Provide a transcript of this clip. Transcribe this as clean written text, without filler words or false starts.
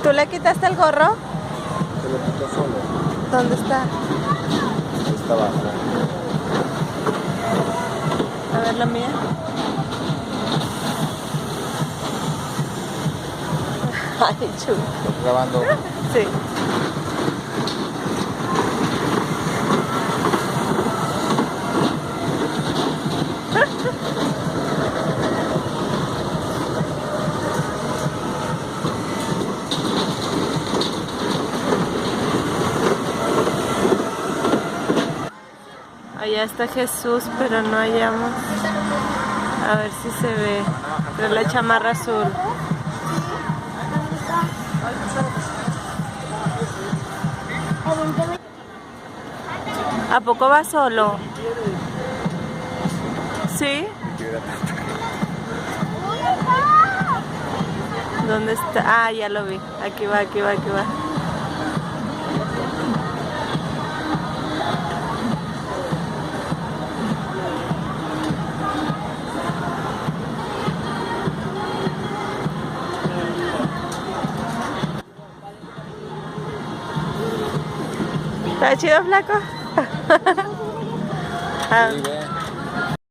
¿Tú le quitaste el gorro? Se lo quitó solo. ¿Dónde está? Está abajo. A ver la mía. Ay, chulo. ¿Estás grabando? Sí. Allá está Jesús, pero no hallamos. A ver si se ve. Pero la chamarra azul. ¿A poco va solo? ¿Sí? ¿Dónde está? Ah, ya lo vi. Aquí va, aquí va, aquí va. ¿Está chido, flaco? Ah. Sí, ve.